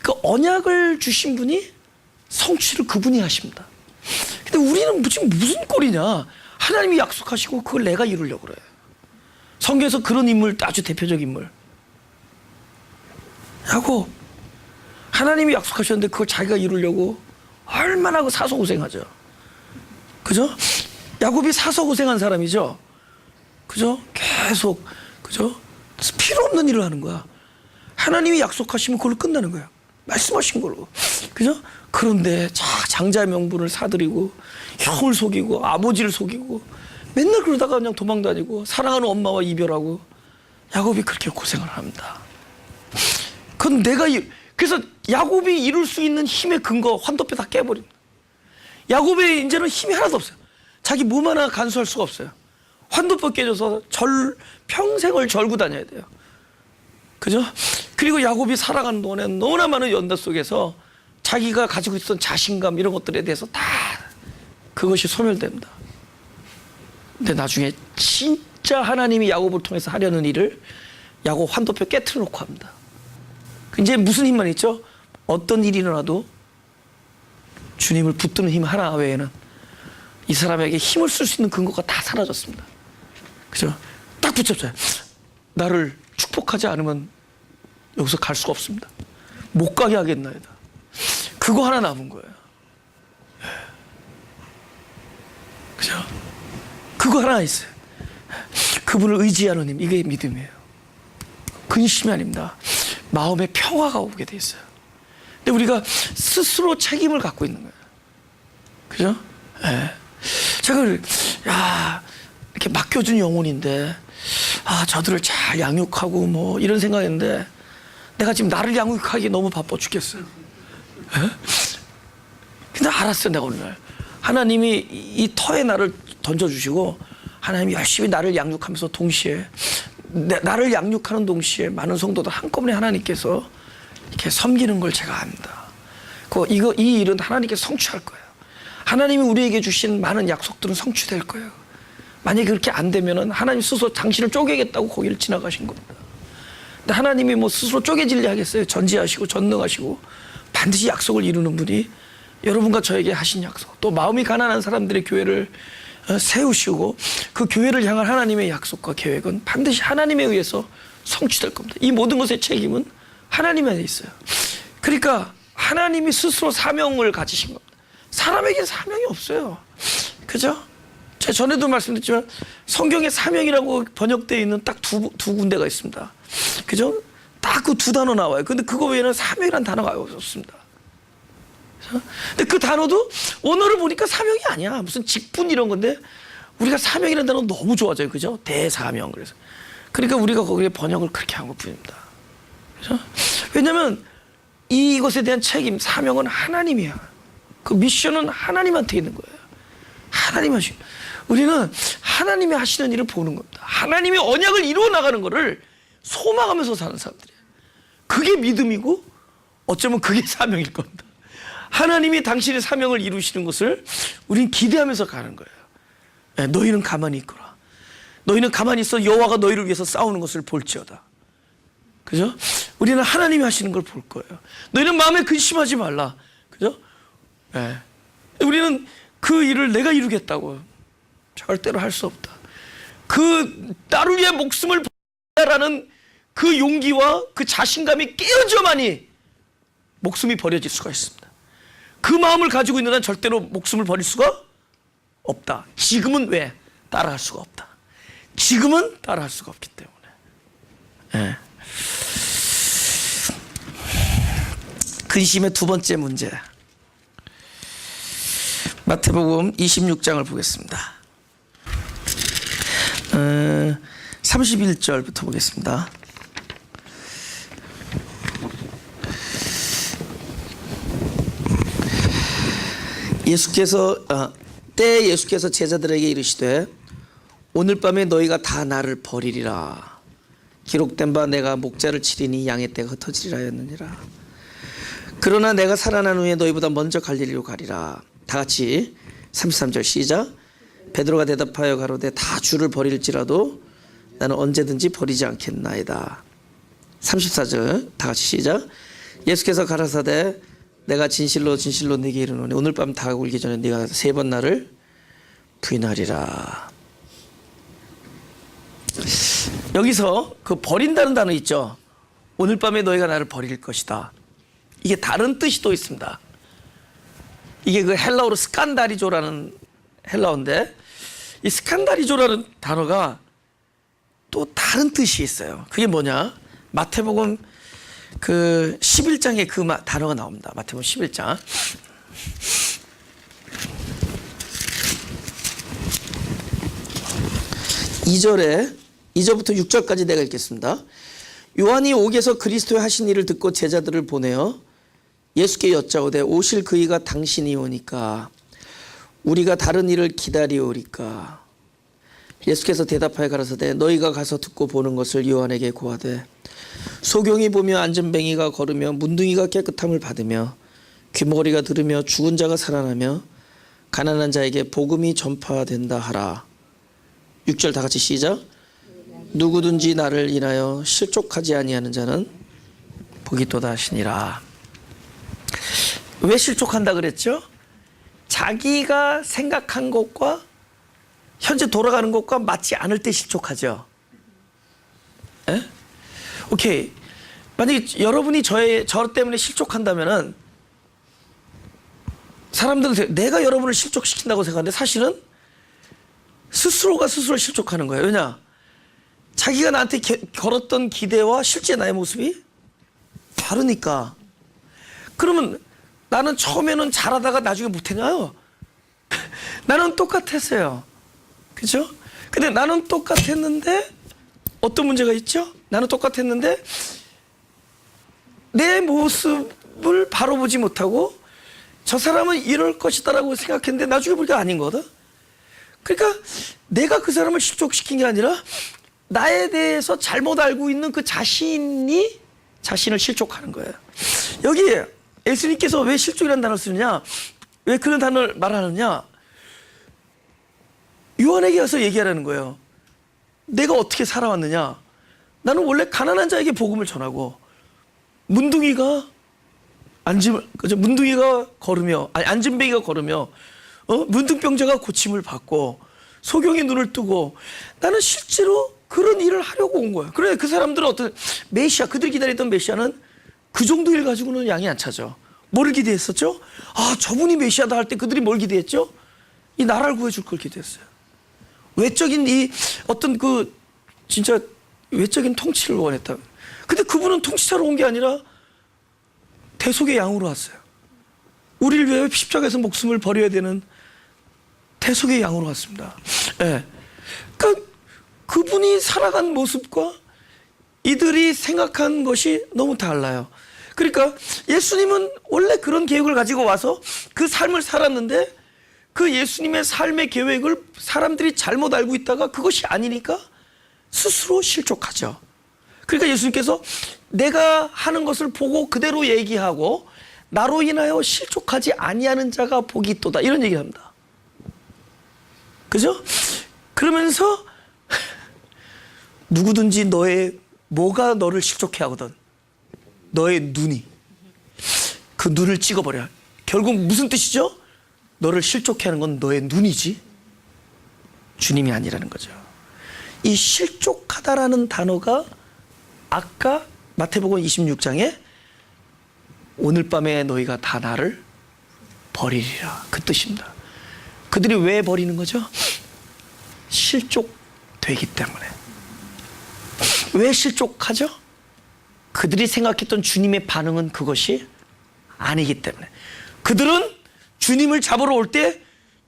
그 언약을 주신 분이 성취를 그분이 하십니다. 근데 우리는 지금 무슨 꼴이냐? 하나님이 약속하시고 그걸 내가 이루려고 그래. 성경에서 그런 인물, 아주 대표적 인물 야곱. 하나님이 약속하셨는데 그걸 자기가 이루려고 얼마나 사소고생하죠. 그죠? 야곱이 사소고생한 사람이죠. 그죠? 계속, 그죠? 필요 없는 일을 하는 거야. 하나님이 약속하시면 그걸로 끝나는 거야. 말씀하신 걸로. 그죠? 그런데 장자의 명분을 사들이고 형을 속이고 아버지를 속이고 맨날 그러다가 그냥 도망다니고 사랑하는 엄마와 이별하고 야곱이 그렇게 고생을 합니다. 그건 그래서 야곱이 이룰 수 있는 힘의 근거 환도뼈 다 깨버립니다. 야곱의 이제는 힘이 하나도 없어요. 자기 몸 하나 간수할 수가 없어요. 환도뼈 깨져서 평생을 절구 다녀야 돼요. 그죠? 그리고 야곱이 살아가는 동안에 너무나 많은 연다 속에서 자기가 가지고 있던 자신감 이런 것들에 대해서 다 그것이 소멸됩니다. 근데 나중에 진짜 하나님이 야곱을 통해서 하려는 일을 야곱 환도표 깨트려 놓고 합니다. 이제 무슨 힘만 있죠? 어떤 일이 일어나도 주님을 붙드는 힘 하나 외에는 이 사람에게 힘을 쓸 수 있는 근거가 다 사라졌습니다. 그죠? 딱 붙잡자요. 나를 축복하지 않으면 여기서 갈 수가 없습니다. 못 가게 하겠나이다. 그거 하나 남은 거예요. 그죠? 그거 하나 있어요. 그분을 의지하는 힘, 이게 믿음이에요. 근심이 아닙니다. 마음의 평화가 오게 돼 있어요. 근데 우리가 스스로 책임을 갖고 있는 거예요. 그죠? 예. 제가 이렇게 맡겨준 영혼인데 저들을 잘 양육하고 뭐 이런 생각했는데 내가 지금 나를 양육하기 너무 바빠 죽겠어요. 예? 근데 알았어요. 내가 오늘 하나님이 이 터에 나를 던져주시고 하나님이 열심히 나를 양육하면서 동시에 나를 양육하는 동시에 많은 성도들 한꺼번에 하나님께서 이렇게 섬기는 걸 제가 압니다. 이 일은 하나님께 성취할 거예요. 하나님이 우리에게 주신 많은 약속들은 성취될 거예요. 만약에 그렇게 안 되면은 하나님 스스로 당신을 쪼개겠다고 거기를 지나가신 겁니다. 근데 하나님이 뭐 스스로 쪼개질려 하겠어요? 전지하시고 전능하시고 반드시 약속을 이루는 분이 여러분과 저에게 하신 약속, 또 마음이 가난한 사람들의 교회를 세우시고 그 교회를 향한 하나님의 약속과 계획은 반드시 하나님에 의해서 성취될 겁니다. 이 모든 것의 책임은 하나님에 있어요. 그러니까 하나님이 스스로 사명을 가지신 겁니다. 사람에게 사명이 없어요. 그죠? 제가 전에도 말씀드렸지만 성경에 사명이라고 번역되어 있는 딱 두 군데가 있습니다. 그죠? 딱 그 두 단어 나와요. 근데 그거 외에는 사명이라는 단어가 없습니다. 근데 그 단어도 원어를 보니까 사명이 아니야. 무슨 직분 이런 건데 우리가 사명이라는 단어 너무 좋아져요. 그죠? 대사명. 그러니까 우리가 거기에 번역을 그렇게 한 것 뿐입니다. 그죠? 왜냐면 이것에 대한 책임, 사명은 하나님이야. 그 미션은 하나님한테 있는 거예요. 하나님 하시. 우리는 하나님이 하시는 일을 보는 겁니다. 하나님이 언약을 이루어 나가는 거를 소망하면서 사는 사람들이에요. 그게 믿음이고 어쩌면 그게 사명일 겁니다. 하나님이 당신의 사명을 이루시는 것을 우린 기대하면서 가는 거예요. 너희는 가만히 있거라. 너희는 가만히 있어 여호와가 너희를 위해서 싸우는 것을 볼지어다. 그죠? 우리는 하나님이 하시는 걸 볼 거예요. 너희는 마음에 근심하지 말라. 그죠? 우리는 그 일을 내가 이루겠다고 절대로 할 수 없다. 그 나를 위해 목숨을 버리라는 그 용기와 그 자신감이 깨어져만이 목숨이 버려질 수가 있습니다. 그 마음을 가지고 있는 한 절대로 목숨을 버릴 수가 없다. 지금은 왜? 따라갈 수가 없다. 지금은 따라갈 수가 없기 때문에. 근심의 두 번째 문제. 마태복음 26장을 보겠습니다. 31절부터 보겠습니다. 때에 예수께서 제자들에게 이르시되 오늘 밤에 너희가 다 나를 버리리라. 기록된 바 내가 목자를 치리니 양의 떼가 흩어지리라 하였느니라. 그러나 내가 살아난 후에 너희보다 먼저 갈릴리로 가리라. 다 같이 33절 시작. 베드로가 대답하여 가로되 다 주를 버릴지라도 나는 언제든지 버리지 않겠나이다. 34절 다 같이 시작. 예수께서 가라사대 내가 진실로 진실로 네게 이르노니 오늘 밤 다 울기 전에 네가 3번 나를 부인하리라. 여기서 그 버린다는 단어 있죠. 오늘 밤에 너희가 나를 버릴 것이다. 이게 다른 뜻이 또 있습니다. 이게 그 헬라어로 스칸다리조라는 헬라어인데 이 스칸다리조라는 단어가 또 다른 뜻이 있어요. 그게 뭐냐? 마태복음 그 11장에 그 단어가 나옵니다. 마태복음 11장 2절부터 6절까지 내가 읽겠습니다. 요한이 옥에서 그리스도의 하신 일을 듣고 제자들을 보내어 예수께 여짜오되 오실 그이가 당신이 오니까 우리가 다른 일을 기다리오리까. 예수께서 대답하여 가라사대 너희가 가서 듣고 보는 것을 요한에게 고하되 소경이 보며 앉은 뱅이가 걸으며 문둥이가 깨끗함을 받으며 귀머거리가 들으며 죽은 자가 살아나며 가난한 자에게 복음이 전파된다 하라. 6절 다 같이 시작. 누구든지 나를 인하여 실족하지 아니하는 자는 복이 있도다 하시니라. 왜 실족한다 그랬죠? 자기가 생각한 것과 현재 돌아가는 것과 맞지 않을 때 실족하죠. 에? 오케이. 만약에 여러분이 저 때문에 실족한다면은 사람들은 내가 여러분을 실족시킨다고 생각하는데 사실은 스스로가 스스로 실족하는 거예요. 왜냐? 자기가 나한테 걸었던 기대와 실제 나의 모습이 다르니까. 그러면 나는 처음에는 잘하다가 나중에 못했나요? 나는 똑같았어요. 그죠? 근데 나는 똑같았는데 어떤 문제가 있죠? 나는 똑같았는데 내 모습을 바로 보지 못하고 저 사람은 이럴 것이다라고 생각했는데 나중에 보니까 아닌 거거든. 그러니까 내가 그 사람을 실족시킨 게 아니라 나에 대해서 잘못 알고 있는 그 자신이 자신을 실족하는 거예요. 여기 예수님께서 왜 실족이라는 단어를 쓰느냐, 왜 그런 단어를 말하느냐, 요한에게 가서 얘기하라는 거예요. 내가 어떻게 살아왔느냐. 나는 원래 가난한 자에게 복음을 전하고 문둥이가 걸으며, 아니 안진뱅이가 걸으며, 문둥병자가 고침을 받고 소경의 눈을 뜨고, 나는 실제로 그런 일을 하려고 온 거예요. 그래, 그 사람들은 어떤 메시아, 그들이 기다렸던 메시아는 그 정도 일 가지고는 양이 안 차죠. 뭐를 기대했었죠? 아, 저분이 메시아다 할 때 그들이 뭘 기대했죠? 이 나라를 구해줄 걸 기대했어요. 외적인 이 어떤 그 진짜 외적인 통치를 원했다. 근데 그분은 통치자로 온 게 아니라 대속의 양으로 왔어요. 우리를 위해 십자가에서 목숨을 버려야 되는 대속의 양으로 왔습니다. 예. 그러니까 그분이 살아간 모습과 이들이 생각한 것이 너무 달라요. 그러니까 예수님은 원래 그런 계획을 가지고 와서 그 삶을 살았는데 그 예수님의 삶의 계획을 사람들이 잘못 알고 있다가 그것이 아니니까 스스로 실족하죠. 그러니까 예수님께서 내가 하는 것을 보고 그대로 얘기하고 나로 인하여 실족하지 아니하는 자가 복이 있도다, 이런 얘기를 합니다. 그죠? 그러면서 누구든지 뭐가 너를 실족해 하거든. 너의 눈이. 그 눈을 찍어버려. 결국 무슨 뜻이죠? 너를 실족해 하는 건 너의 눈이지 주님이 아니라는 거죠. 이 실족하다라는 단어가 아까 마태복음 26장에 오늘 밤에 너희가 다 나를 버리리라, 그 뜻입니다. 그들이 왜 버리는 거죠? 실족되기 때문에. 왜 실족하죠? 그들이 생각했던 주님의 반응은 그것이 아니기 때문에. 그들은 주님을 잡으러 올 때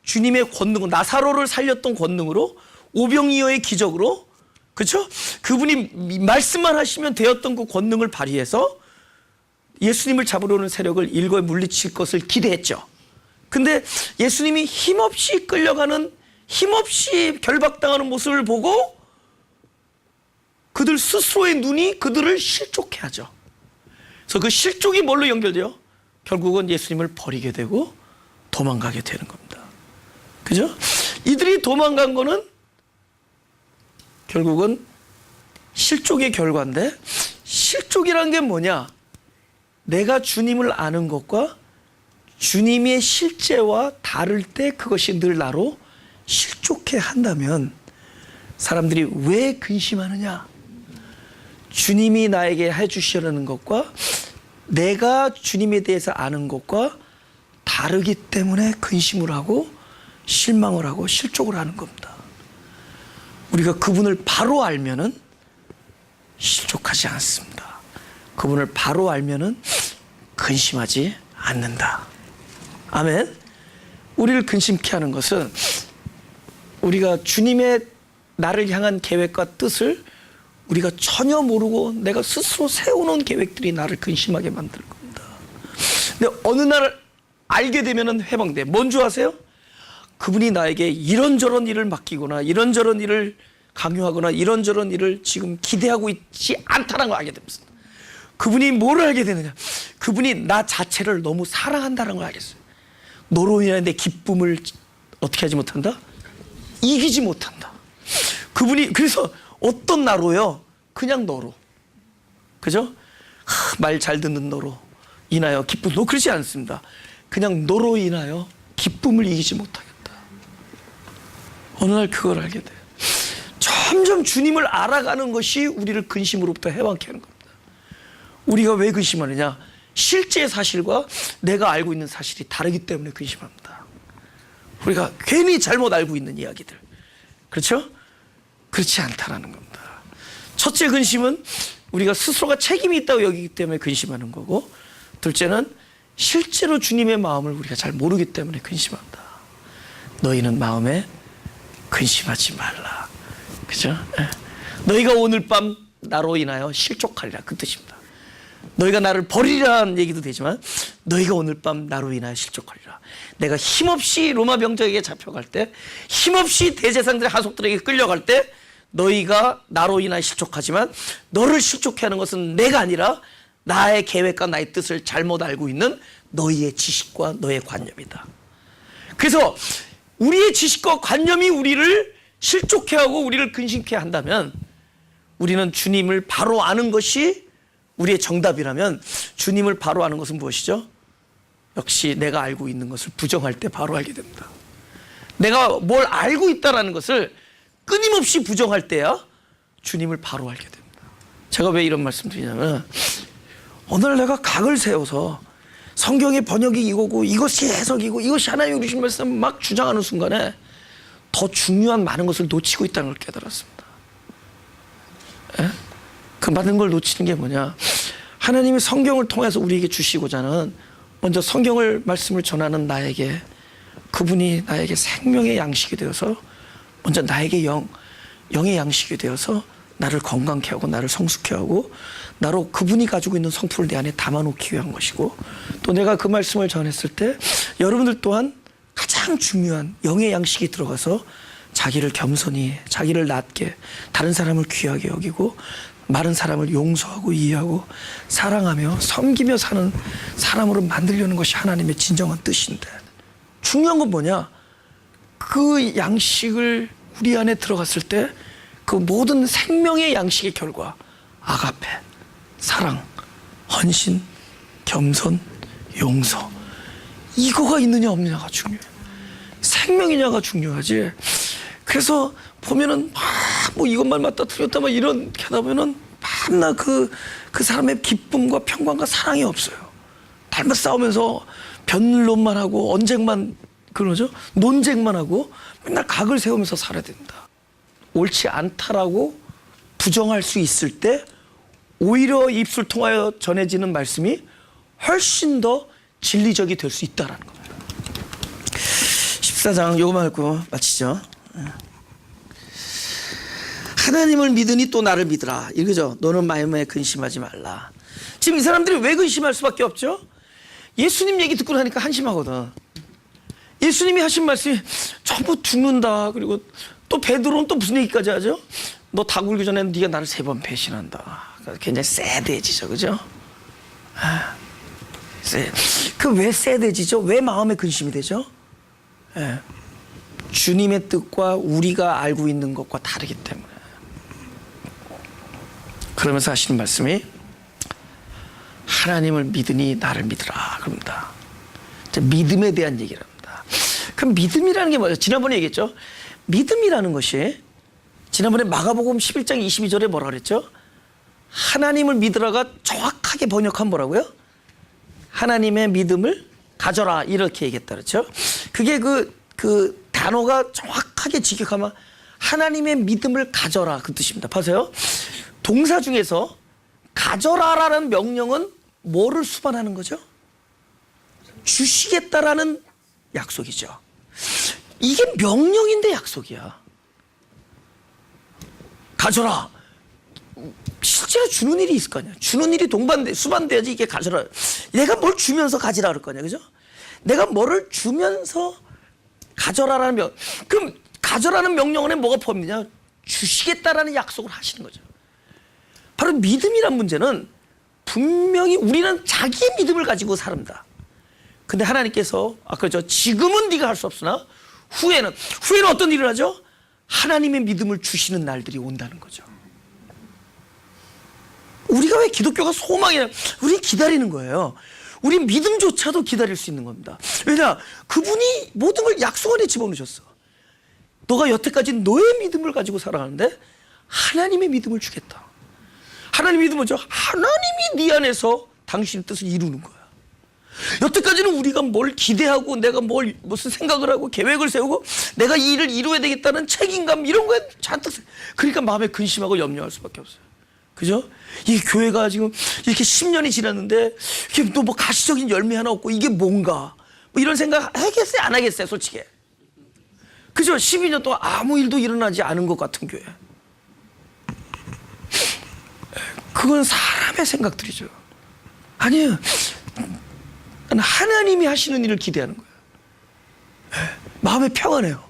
주님의 권능, 나사로를 살렸던 권능으로, 오병이어의 기적으로, 그렇죠? 그분이 말씀만 하시면 되었던 그 권능을 발휘해서 예수님을 잡으러 오는 세력을 일거에 물리칠 것을 기대했죠. 근데 예수님이 힘없이 끌려가는, 힘없이 결박당하는 모습을 보고 그들 스스로의 눈이 그들을 실족해 하죠. 그래서 그 실족이 뭘로 연결돼요? 결국은 예수님을 버리게 되고 도망가게 되는 겁니다. 그죠? 이들이 도망간 거는 결국은 실족의 결과인데, 실족이란 게 뭐냐? 내가 주님을 아는 것과 주님의 실제와 다를 때 그것이 늘 나로 실족해 한다면 사람들이 왜 근심하느냐? 주님이 나에게 해주시려는 것과 내가 주님에 대해서 아는 것과 다르기 때문에 근심을 하고 실망을 하고 실족을 하는 겁니다. 우리가 그분을 바로 알면은 실족하지 않습니다. 그분을 바로 알면은 근심하지 않는다. 아멘. 우리를 근심케 하는 것은 우리가 주님의 나를 향한 계획과 뜻을 우리가 전혀 모르고 내가 스스로 세워놓은 계획들이 나를 근심하게 만드는 겁니다. 근데 어느 날 알게 되면은 해방돼. 뭔 줄 아세요? 그분이 나에게 이런저런 일을 맡기거나 이런저런 일을 강요하거나 이런저런 일을 지금 기대하고 있지 않다는 걸 알게 됩니다. 그분이 뭘 알게 되느냐? 그분이 나 자체를 너무 사랑한다는 걸 알겠어요. 너로 인해 내 기쁨을 어떻게 하지 못한다? 이기지 못한다. 그분이 그래서 어떤 나로요? 그냥 너로. 그죠? 말 잘 듣는 너로 인하여 기쁨. 너 그러지 않습니다. 그냥 너로 인하여 기쁨을 이기지 못하겠다. 어느 날 그걸 알게 돼요. 점점 주님을 알아가는 것이 우리를 근심으로부터 해방케 하는 겁니다. 우리가 왜 근심하느냐? 실제 사실과 내가 알고 있는 사실이 다르기 때문에 근심합니다. 우리가 괜히 잘못 알고 있는 이야기들. 그렇죠? 그렇지 않다라는 겁니다. 첫째 근심은 우리가 스스로가 책임이 있다고 여기기 때문에 근심하는 거고, 둘째는 실제로 주님의 마음을 우리가 잘 모르기 때문에 근심한다. 너희는 마음에 근심하지 말라. 그죠? 너희가 오늘 밤 나로 인하여 실족하리라. 그 뜻입니다. 너희가 나를 버리라는 얘기도 되지만 너희가 오늘 밤 나로 인하여 실족하리라. 내가 힘없이 로마 병정에게 잡혀갈 때, 힘없이 대제사장들의 하속들에게 끌려갈 때 너희가 나로 인하여 실족하지만 너를 실족해 하는 것은 내가 아니라 나의 계획과 나의 뜻을 잘못 알고 있는 너희의 지식과 너의 관념이다. 그래서 우리의 지식과 관념이 우리를 실족해 하고 우리를 근심케 한다면, 우리는 주님을 바로 아는 것이 우리의 정답이라면, 주님을 바로 아는 것은 무엇이죠? 역시 내가 알고 있는 것을 부정할 때 바로 알게 됩니다. 내가 뭘 알고 있다는 것을 끊임없이 부정할 때야 주님을 바로 알게 됩니다. 제가 왜 이런 말씀 드리냐면, 오늘 내가 각을 세워서 성경의 번역이 이거고 이것이 해석이고 이것이 하나님의 주신 말씀 막 주장하는 순간에 더 중요한 많은 것을 놓치고 있다는 걸 깨달았습니다. 에? 그 많은 걸 놓치는 게 뭐냐? 하나님이 성경을 통해서 우리에게 주시고자 하는, 먼저 성경을 말씀을 전하는 나에게, 그분이 나에게 생명의 양식이 되어서 먼저 나에게 영의 양식이 되어서 나를 건강케 하고 나를 성숙케 하고 나로 그분이 가지고 있는 성품을 내 안에 담아놓기 위한 것이고, 또 내가 그 말씀을 전했을 때 여러분들 또한 가장 중요한 영의 양식이 들어가서 자기를 겸손히, 자기를 낮게, 다른 사람을 귀하게 여기고 마른 사람을 용서하고 이해하고 사랑하며 섬기며 사는 사람으로 만들려는 것이 하나님의 진정한 뜻인데, 중요한 건 뭐냐? 그 양식을 우리 안에 들어갔을 때 그 모든 생명의 양식의 결과, 아가페, 사랑, 헌신, 겸손, 용서, 이거가 있느냐 없느냐가 중요해. 생명이냐가 중요하지. 그래서 보면은 뭐 이것만 맞다 틀렸다 막 이렇게 하다 보면은 밤낮 그 사람의 기쁨과 평강과 사랑이 없어요. 닮아 싸우면서 변론만 하고 언쟁만, 그러죠? 논쟁만 하고 맨날 각을 세우면서 살아야 된다. 옳지 않다라고 부정할 수 있을 때 오히려 입술 통하여 전해지는 말씀이 훨씬 더 진리적이 될 수 있다라는 겁니다. 14장 요거만 읽고 마치죠. 하나님을 믿으니 또 나를 믿으라. 이거죠. 너는 마음에 근심하지 말라. 지금 이 사람들이 왜 근심할 수밖에 없죠? 예수님 얘기 듣고 나니까 한심하거든. 예수님이 하신 말씀이 전부 죽는다. 그리고 또 베드로는 또 무슨 얘기까지 하죠? 너 다 굴기 전에 네가 나를 3번 배신한다. 굉장히 세대지죠, 그죠? 그 왜 세대지죠? 왜 마음에 근심이 되죠? 주님의 뜻과 우리가 알고 있는 것과 다르기 때문에. 그러면서 하시는 말씀이 하나님을 믿으니 나를 믿으라 그럽니다. 믿음에 대한 얘기를 합니다. 그럼 믿음이라는 게 뭐죠? 지난번에 얘기했죠. 믿음이라는 것이 지난번에 마가복음 11장 22절에 뭐라 그랬죠? 하나님을 믿으라가 정확하게 번역한 뭐라고요? 하나님의 믿음을 가져라, 이렇게 얘기했다 그렇죠? 그게 그 단어가 정확하게 직역하면 하나님의 믿음을 가져라, 그 뜻입니다. 보세요. 동사 중에서 가져라라는 명령은 뭐를 수반하는 거죠? 주시겠다라는 약속이죠. 이게 명령인데 약속이야. 가져라. 실제로 주는 일이 있을 거 아니야. 주는 일이 수반돼야지 이게 가져라. 내가 뭘 주면서 가지라 그럴 거 아니야. 그죠? 내가 뭐를 주면서 가져라라는 그럼 가져라는 명령어에 뭐가 포함되냐? 주시겠다라는 약속을 하시는 거죠. 바로 믿음이란 문제는 분명히 우리는 자기의 믿음을 가지고 사는다. 근데 하나님께서 그렇죠. 지금은 네가 할 수 없으나 후에는 어떤 일을 하죠? 하나님의 믿음을 주시는 날들이 온다는 거죠. 우리가 왜 기독교가 소망이냐? 우리 기다리는 거예요. 우리 믿음조차도 기다릴 수 있는 겁니다. 왜냐? 그분이 모든 걸 약속 안에 집어넣으셨어. 너가 여태까지 너의 믿음을 가지고 살아가는데 하나님의 믿음을 주겠다. 하나님의 믿음은 뭐죠? 하나님이 네 안에서 당신의 뜻을 이루는 거야. 여태까지는 우리가 뭘 기대하고 내가 무슨 생각을 하고 계획을 세우고 내가 이 일을 이루어야 되겠다는 책임감 이런 거에 잔뜩 그러니까 마음에 근심하고 염려할 수밖에 없어요. 그죠? 이 교회가 지금 이렇게 10년이 지났는데 이게 또 뭐 가시적인 열매 하나 없고 이게 뭔가 뭐 이런 생각 하겠어요? 안 하겠어요? 솔직히. 그죠? 12년 동안 아무 일도 일어나지 않은 것 같은 교회. 그건 사람의 생각들이죠. 아니에요. 하나님이 하시는 일을 기대하는 거예요. 마음에 평안해요.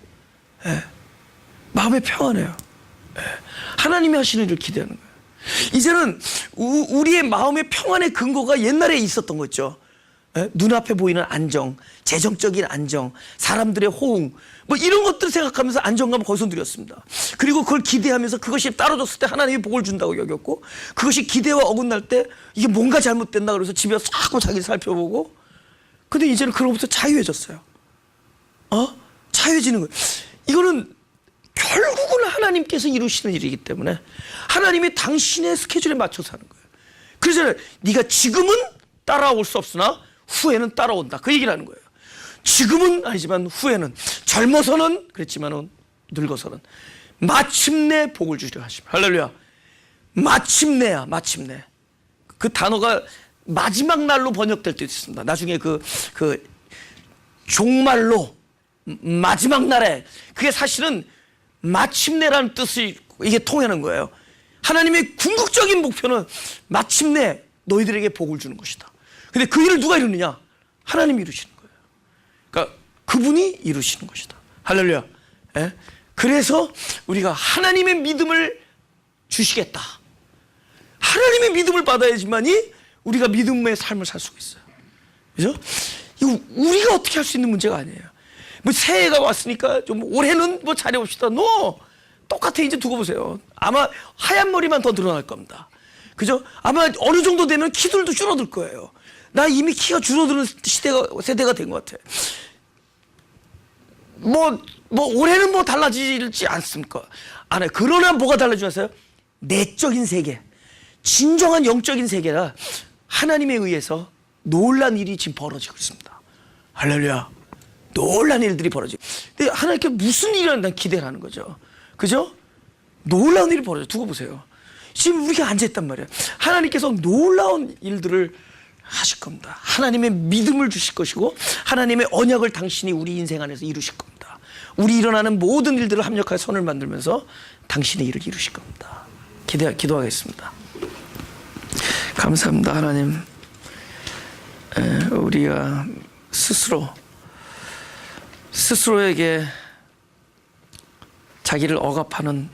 마음에 평안해요. 하나님이 하시는 일을 기대하는 거예요. 이제는 우리의 마음의 평안의 근거가 옛날에 있었던 거죠. 눈앞에 보이는 안정, 재정적인 안정, 사람들의 호응 뭐 이런 것들을 생각하면서 안정감을 거기서 누렸습니다. 그리고 그걸 기대하면서 그것이 따라줬을 때 하나님이 복을 준다고 여겼고 그것이 기대와 어긋날 때 이게 뭔가 잘못됐나 그래서 집에 와서 자꾸 자기를 살펴보고 근데 이제는 그로부터 자유해졌어요. 자유해지는 거예요. 이거는 결국은 하나님께서 이루시는 일이기 때문에 하나님이 당신의 스케줄에 맞춰서 하는 거예요. 그래서 네가 지금은 따라올 수 없으나 후에는 따라온다. 그 얘기를 하는 거예요. 지금은 아니지만 후에는 젊어서는 그랬지만 늙어서는 마침내 복을 주리라 하십니다. 할렐루야. 마침내야 마침내. 그 단어가 마지막 날로 번역될 때도 있습니다. 나중에 그 종말로 마지막 날에 그게 사실은 마침내라는 뜻이 이게 통하는 거예요. 하나님의 궁극적인 목표는 마침내 너희들에게 복을 주는 것이다. 근데 그 일을 누가 이루느냐? 하나님이 이루시는 거예요. 그러니까 그분이 이루시는 것이다. 할렐루야. 그래서 우리가 하나님의 믿음을 주시겠다. 하나님의 믿음을 받아야지만이 우리가 믿음의 삶을 살 수가 있어요. 그죠? 이거 우리가 어떻게 할 수 있는 문제가 아니에요. 뭐 새해가 왔으니까 좀 올해는 뭐 잘해봅시다. 똑같아. 이제 두고 보세요. 아마 하얀 머리만 더 늘어날 겁니다. 그죠? 아마 어느 정도 되면 키들도 줄어들 거예요. 나 이미 키가 줄어드는 세대가 된 것 같아. 올해는 뭐 달라지지 않습니까? 안 해. 그러나 뭐가 달라지겠어요? 내적인 세계. 진정한 영적인 세계라 하나님에 의해서 놀란 일이 지금 벌어지고 있습니다. 할렐루야. 놀란 일들이 벌어지고. 근데 하나님께 무슨 일을 난 기대를 하는 거죠. 그죠? 놀라운 일이 벌어져. 두고 보세요. 지금 우리가 앉아있단 말이에요. 하나님께서 놀라운 일들을 하실 겁니다. 하나님의 믿음을 주실 것이고 하나님의 언약을 당신이 우리 인생 안에서 이루실 겁니다. 우리 일어나는 모든 일들을 합력하여 선을 만들면서 당신의 일을 이루실 겁니다. 기도하겠습니다. 감사합니다. 하나님. 우리가 스스로에게 자기를 억압하는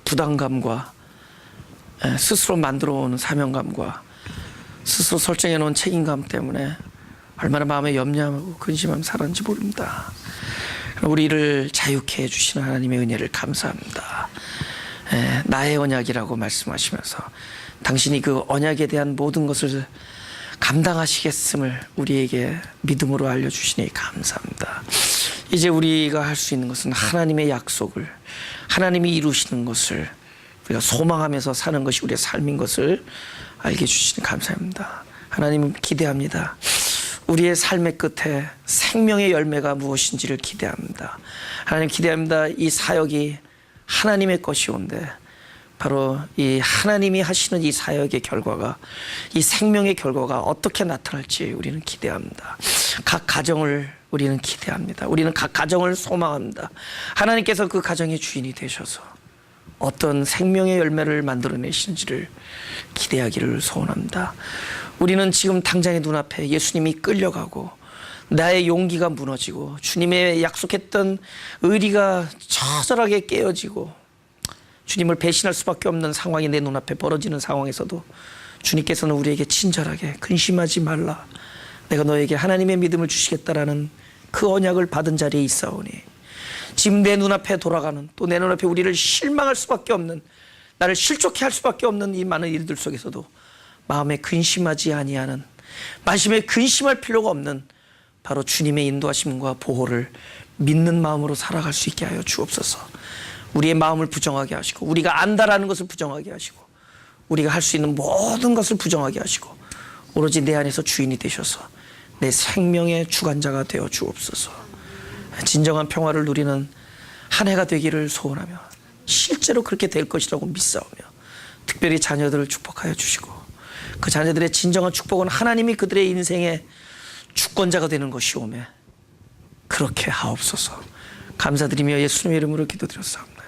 부담감과 스스로 만들어 오는 사명감과 스스로 설정해 놓은 책임감 때문에 얼마나 마음에 염려하고 근심하며 살았는지 모릅니다. 우리를 자유케 해주시는 하나님의 은혜를 감사합니다. 나의 언약이라고 말씀하시면서 당신이 그 언약에 대한 모든 것을 감당하시겠음을 우리에게 믿음으로 알려주시니 감사합니다. 이제 우리가 할 수 있는 것은 하나님의 약속을 하나님이 이루시는 것을 우리가 소망하면서 사는 것이 우리의 삶인 것을 알게 해주시니 감사합니다. 하나님 기대합니다. 우리의 삶의 끝에 생명의 열매가 무엇인지를 기대합니다. 하나님 기대합니다. 이 사역이 하나님의 것이온데 바로 이 하나님이 하시는 이 사역의 결과가 이 생명의 결과가 어떻게 나타날지 우리는 기대합니다. 각 가정을 우리는 기대합니다. 우리는 각 가정을 소망합니다. 하나님께서 그 가정의 주인이 되셔서 어떤 생명의 열매를 만들어내시는지를 기대하기를 소원합니다. 우리는 지금 당장의 눈앞에 예수님이 끌려가고 나의 용기가 무너지고 주님의 약속했던 의리가 처절하게 깨어지고 주님을 배신할 수밖에 없는 상황이 내 눈앞에 벌어지는 상황에서도 주님께서는 우리에게 친절하게 근심하지 말라, 내가 너에게 하나님의 믿음을 주시겠다라는 그 언약을 받은 자리에 있사오니, 지금 내 눈앞에 돌아가는, 또 내 눈앞에 우리를 실망할 수밖에 없는, 나를 실족해 할 수밖에 없는 이 많은 일들 속에서도 마음에 근심하지 아니하는, 마음에 근심할 필요가 없는 바로 주님의 인도하심과 보호를 믿는 마음으로 살아갈 수 있게 하여 주옵소서. 우리의 마음을 부정하게 하시고, 우리가 안다라는 것을 부정하게 하시고, 우리가 할 수 있는 모든 것을 부정하게 하시고, 오로지 내 안에서 주인이 되셔서 내 생명의 주관자가 되어 주옵소서. 진정한 평화를 누리는 한 해가 되기를 소원하며, 실제로 그렇게 될 것이라고 믿사오며, 특별히 자녀들을 축복하여 주시고, 그 자녀들의 진정한 축복은 하나님이 그들의 인생의 주권자가 되는 것이오매 그렇게 하옵소서. 감사드리며 예수님의 이름으로 기도드렸사옵나다.